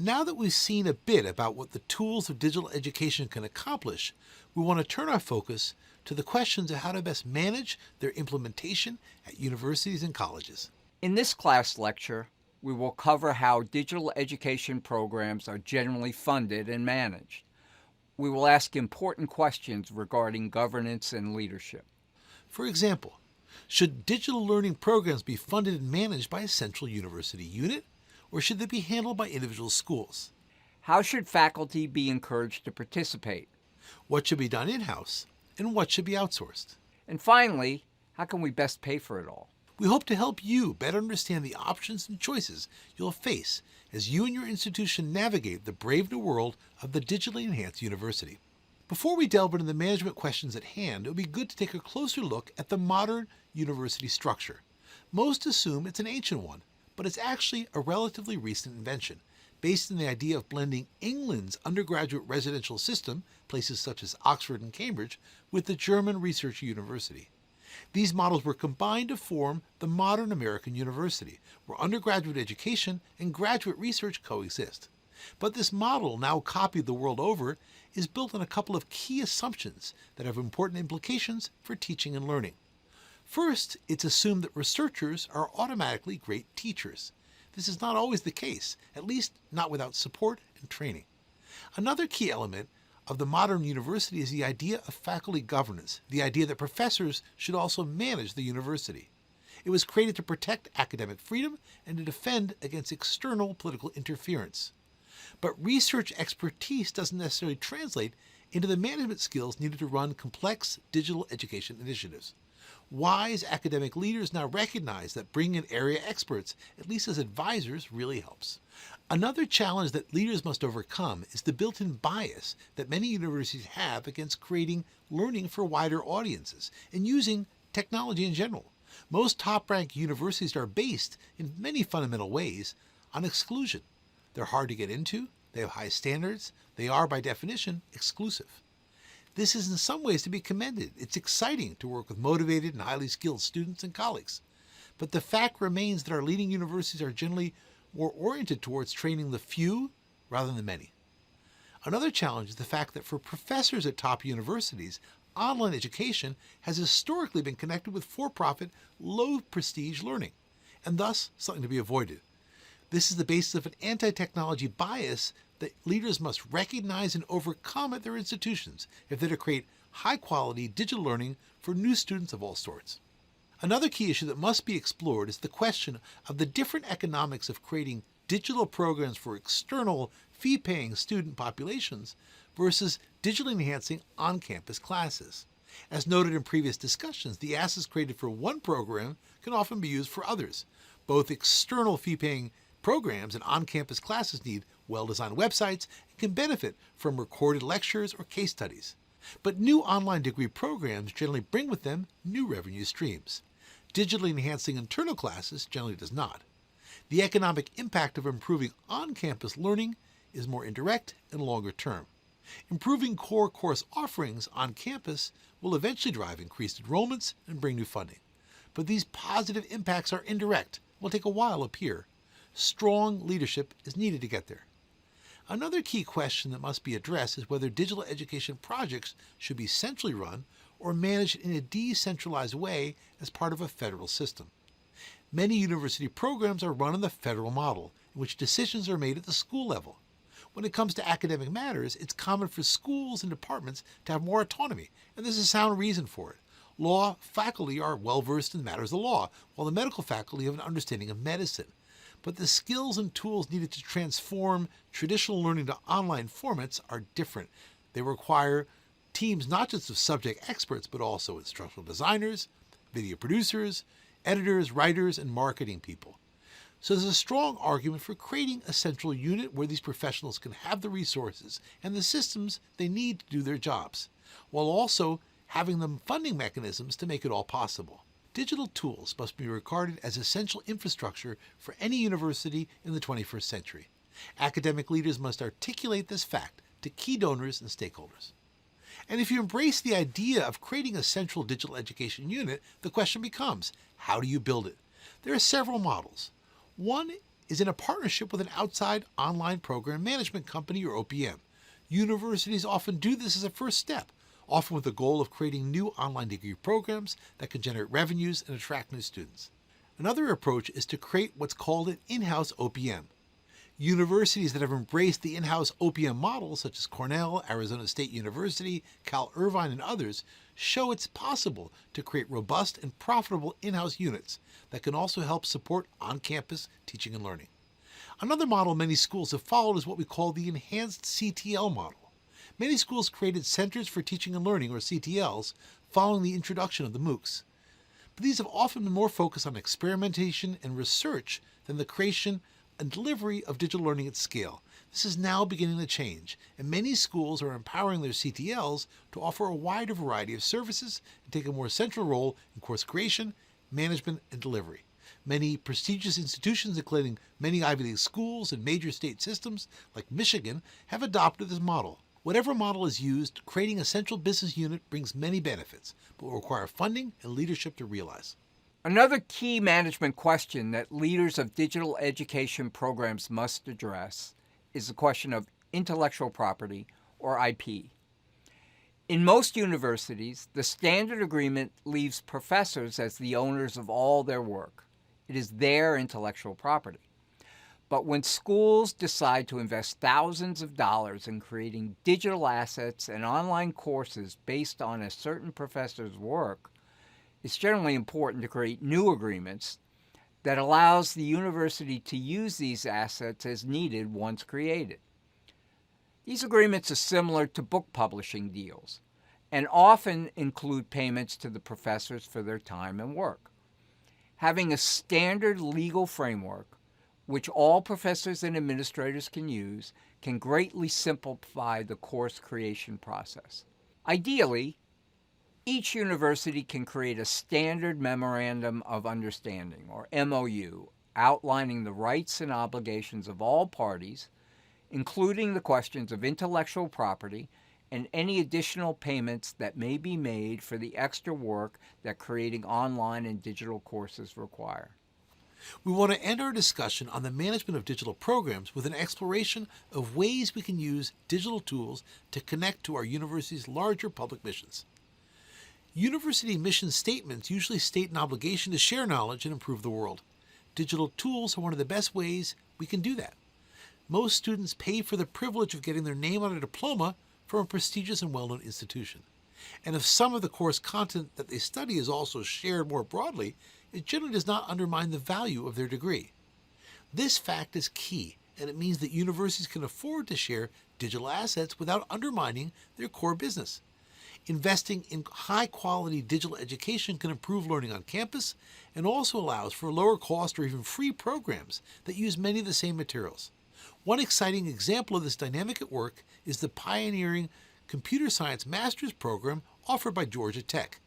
Now that we've seen a bit about what the tools of digital education can accomplish, we want to turn our focus to the questions of how to best manage their implementation at universities and colleges. In this class lecture, we will cover how digital education programs are generally funded and managed. We will ask important questions regarding governance and leadership. For example, should digital learning programs be funded and managed by a central university unit, or should they be handled by individual schools? How should faculty be encouraged to participate? What should be done in-house, and what should be outsourced? And finally, how can we best pay for it all? We hope to help you better understand the options and choices you'll face as you and your institution navigate the brave new world of the digitally enhanced university. Before we delve into the management questions at hand, it would be good to take a closer look at the modern university structure. Most assume it's an ancient one, but it's actually a relatively recent invention, based on the idea of blending England's undergraduate residential system, places such as Oxford and Cambridge, with the German research university. These models were combined to form the modern American university, where undergraduate education and graduate research coexist. But this model, now copied the world over, is built on a couple of key assumptions that have important implications for teaching and learning. First, it's assumed that researchers are automatically great teachers. This is not always the case, at least not without support and training. Another key element of the modern university is the idea of faculty governance, the idea that professors should also manage the university. It was created to protect academic freedom and to defend against external political interference. But research expertise doesn't necessarily translate into the management skills needed to run complex digital education initiatives. Wise academic leaders now recognize that bringing in area experts, at least as advisors, really helps. Another challenge that leaders must overcome is the built-in bias that many universities have against creating learning for wider audiences and using technology in general. Most top-ranked universities are based, in many fundamental ways, on exclusion. They're hard to get into, they have high standards, they are, by definition, exclusive. This is in some ways to be commended. It's exciting to work with motivated and highly skilled students and colleagues. But the fact remains that our leading universities are generally more oriented towards training the few rather than the many. Another challenge is the fact that for professors at top universities, online education has historically been connected with for-profit, low-prestige learning, and thus something to be avoided. This is the basis of an anti-technology bias that leaders must recognize and overcome at their institutions if they're to create high-quality digital learning for new students of all sorts. Another key issue that must be explored is the question of the different economics of creating digital programs for external, fee-paying student populations versus digitally enhancing on-campus classes. As noted in previous discussions, the assets created for one program can often be used for others. Both external fee-paying programs and on-campus classes need well-designed websites and can benefit from recorded lectures or case studies. But new online degree programs generally bring with them new revenue streams. Digitally enhancing internal classes generally does not. The economic impact of improving on-campus learning is more indirect and longer term. Improving core course offerings on campus will eventually drive increased enrollments and bring new funding. But these positive impacts are indirect and will take a while to appear. Strong leadership is needed to get there. Another key question that must be addressed is whether digital education projects should be centrally run or managed in a decentralized way as part of a federal system. Many university programs are run on the federal model, in which decisions are made at the school level. When it comes to academic matters, it's common for schools and departments to have more autonomy, and there's a sound reason for it. Law faculty are well-versed in matters of law, while the medical faculty have an understanding of medicine. But the skills and tools needed to transform traditional learning to online formats are different. They require teams not just of subject experts, but also instructional designers, video producers, editors, writers, and marketing people. So there's a strong argument for creating a central unit where these professionals can have the resources and the systems they need to do their jobs, while also having the funding mechanisms to make it all possible. Digital tools must be regarded as essential infrastructure for any university in the 21st century. Academic leaders must articulate this fact to key donors and stakeholders. And if you embrace the idea of creating a central digital education unit, the question becomes, how do you build it? There are several models. One is in a partnership with an outside online program management company or OPM. Universities often do this as a first step, often with the goal of creating new online degree programs that can generate revenues and attract new students. Another approach is to create what's called an in-house OPM. Universities that have embraced the in-house OPM model, such as Cornell, Arizona State University, Cal Irvine, and others, show it's possible to create robust and profitable in-house units that can also help support on-campus teaching and learning. Another model many schools have followed is what we call the enhanced CTL model. Many schools created Centers for Teaching and Learning, or CTLs, following the introduction of the MOOCs. But these have often been more focused on experimentation and research than the creation and delivery of digital learning at scale. This is now beginning to change, and many schools are empowering their CTLs to offer a wider variety of services and take a more central role in course creation, management, and delivery. Many prestigious institutions, including many Ivy League schools and major state systems like Michigan, have adopted this model. Whatever model is used, creating a central business unit brings many benefits, but will require funding and leadership to realize. Another key management question that leaders of digital education programs must address is the question of intellectual property, or IP. In most universities, the standard agreement leaves professors as the owners of all their work. It is their intellectual property. But when schools decide to invest thousands of dollars in creating digital assets and online courses based on a certain professor's work, it's generally important to create new agreements that allows the university to use these assets as needed once created. These agreements are similar to book publishing deals and often include payments to the professors for their time and work. Having a standard legal framework, which all professors and administrators can use, can greatly simplify the course creation process. Ideally, each university can create a standard Memorandum of Understanding, or MOU, outlining the rights and obligations of all parties, including the questions of intellectual property and any additional payments that may be made for the extra work that creating online and digital courses require. We want to end our discussion on the management of digital programs with an exploration of ways we can use digital tools to connect to our university's larger public missions. University mission statements usually state an obligation to share knowledge and improve the world. Digital tools are one of the best ways we can do that. Most students pay for the privilege of getting their name on a diploma from a prestigious and well-known institution. And if some of the course content that they study is also shared more broadly, it generally does not undermine the value of their degree. This fact is key, and it means that universities can afford to share digital assets without undermining their core business. Investing in high-quality digital education can improve learning on campus and also allows for lower cost or even free programs that use many of the same materials. One exciting example of this dynamic at work is the pioneering computer science master's program offered by Georgia Tech.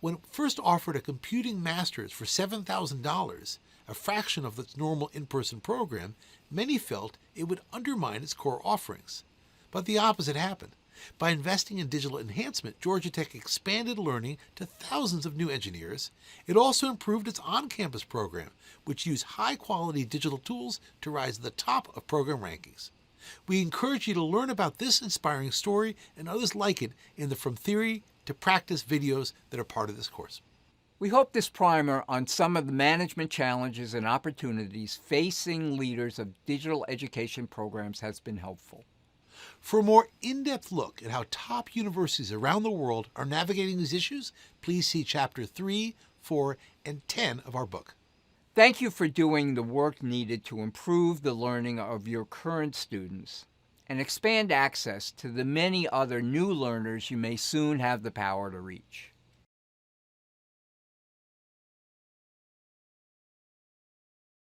When it first offered a computing master's for $7,000, a fraction of its normal in-person program, many felt it would undermine its core offerings. But the opposite happened. By investing in digital enhancement, Georgia Tech expanded learning to thousands of new engineers. It also improved its on-campus program, which used high-quality digital tools to rise to the top of program rankings. We encourage you to learn about this inspiring story and others like it in the From Theory to Practice videos that are part of this course. We hope this primer on some of the management challenges and opportunities facing leaders of digital education programs has been helpful. For a more in-depth look at how top universities around the world are navigating these issues, please see Chapter 3, 4, and 10 of our book. Thank you for doing the work needed to improve the learning of your current students and expand access to the many other new learners you may soon have the power to reach.